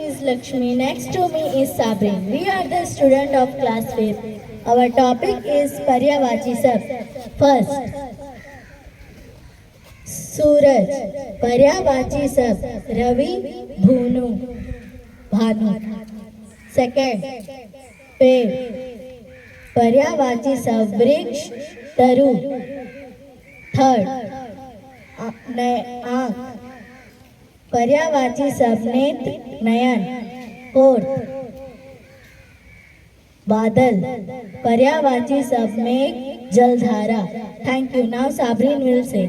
is Lakshmi. Next to me is Sabrin. We are the student of class 5th. Our topic is Paryavachi Sab. First, Suraj. Paryavachi Sab. Ravi, Bhunu, Bhanu. Second, Pev. Paryavachi Sab. Vriksh, Taru. Third, Aankh. पर्यावाची सबनेत नयन. Fourth, बादल. पर्यावाची सबमेघ जलधारा. Thank you. Now Sabreen will say.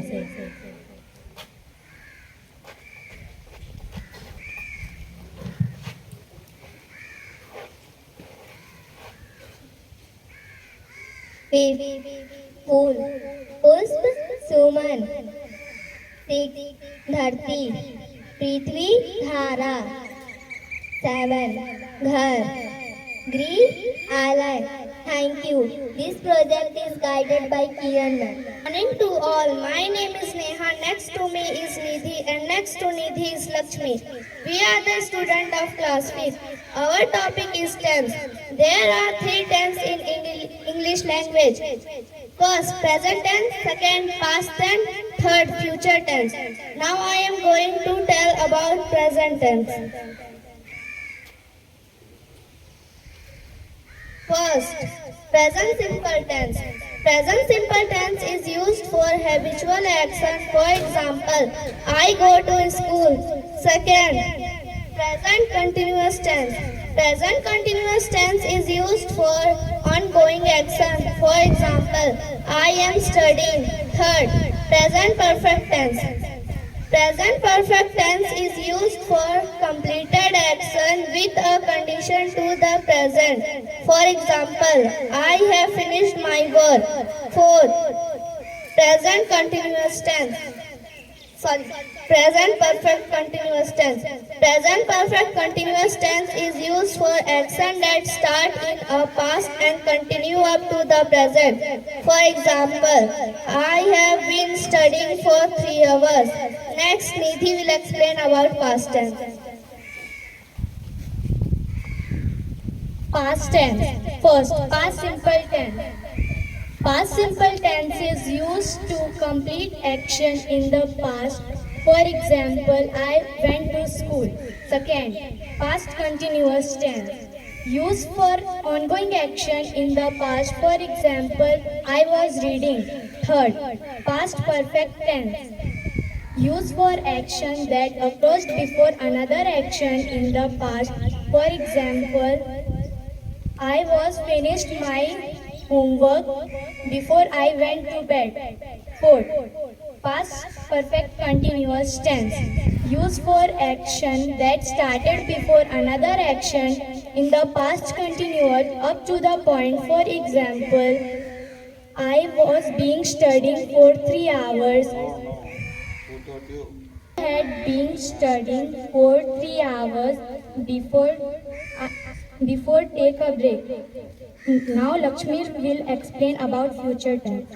फूल, पुष्प, सुमन. धरती, पृथ्वी, धारा. 7, घर, गृह, आलय. Thank you. This project is guided by Kiran ma'am. Morning to all. My name is Neha. Next to me is Nidhi and next to Nidhi is Lakshmi. We are the student of class 5th. Our topic is tense. There are 3 tense in English language. First, present tense. Second, past tense. Third, future tense. Now I am going to tell about present tense. First, present simple tense. Present simple tense is used for habitual action. For example, I go to school. Second, present continuous tense. Present continuous tense is used for ongoing action. For example, I am studying. Third, present perfect tense. Present perfect tense is used for completed action with a condition to the present. For example, I have finished my work. Fourth, present continuous tense. Present perfect continuous tense. Present perfect continuous tense is used for action that start in a past and continue up to the present. For example, I have been studying for 3 hours. Next, Nidhi will explain about past tense. Past tense. First, past simple tense. Past simple tense is used to complete action in the past. For example, I went to school. Second, past continuous tense. Used for ongoing action in the past. For example, I was reading. Third, past perfect tense. Used for action that occurs before another action in the past. For example, I was finished my homework before I went to bed. Fourth, past perfect continuous tense. Used for action that started before another action in the past continued up to the point. For example, I was being studying for 3 hours. I had been studying for 3 hours before take a break. Now Lakshmi will explain about future tense.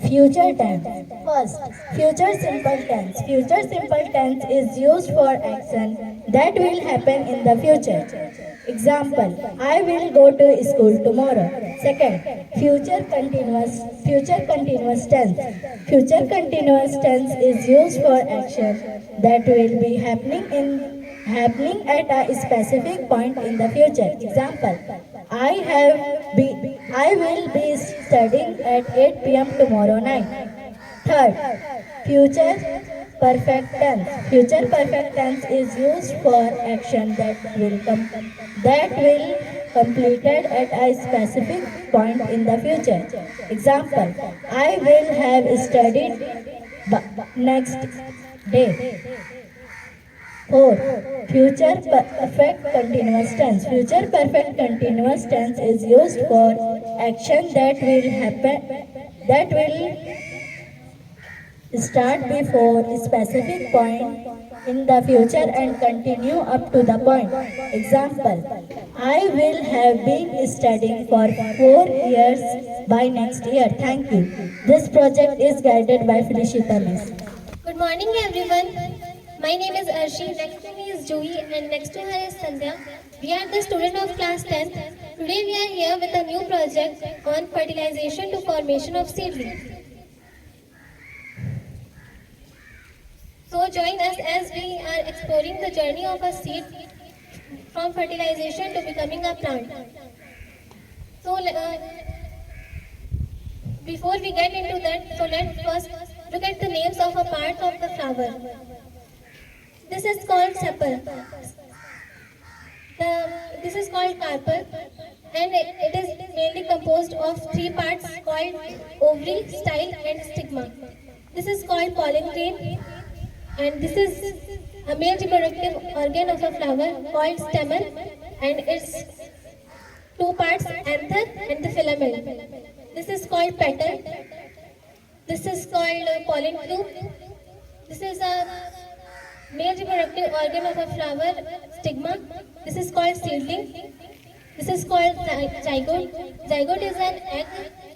Future tense. First, future simple tense. Future simple tense is used for action that will happen in the future. Example, I will go to school tomorrow. Second, future continuous tense. Future continuous tense is used for action that will be happening at a specific point in the future. Example, I will be studying at 8 p.m. tomorrow night. Third, future perfect tense. Future perfect tense is used for action that will completed at a specific point in the future. Example, I will have studied next day. 4. Future perfect continuous tense. Future perfect continuous tense is used for action that will start before a specific point in the future and continue up to the point. Example, I will have been studying for 4 years by next year. Thank you. This project is guided by Felishita Miss. Good morning everyone. My name is Arshi, next to me is Juhi, and next to her is Sandhya. We are the student of class 10th. Today we are here with a new project on fertilization to formation of seedling. So join us as we are exploring the journey of a seed from fertilization to becoming a plant. So before we get into that, so let's first look at the names of a part of the flower. This is called sepal. This is called carpel, and it is mainly composed of three parts called ovary, style, and stigma. This is called pollen grain, and this is a male reproductive organ of a flower called stamen, and its two parts, anther and the filament. This is called petal. This is called pollen tube. This is a male reproductive organ of a flower, stigma. This is called seedling. This is called zygote. Zygote is an egg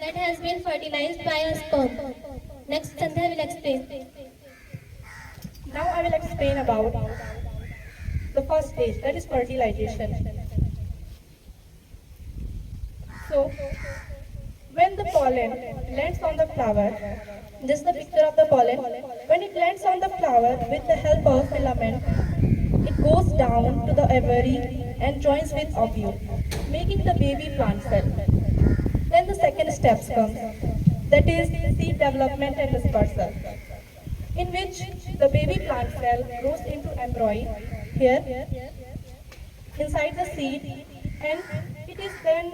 that has been fertilized by a sperm. Next, Sandhya will explain. Now I will explain about the first stage, that is fertilization. So, when the pollen lands on the flower, this is the picture of the pollen. When it lands on the flower with the help of filament, it goes down to the ovary and joins with ovule, making the baby plant cell. Then the second step comes, that is seed development and dispersal, in which the baby plant cell grows into embryo here inside the seed, and it is then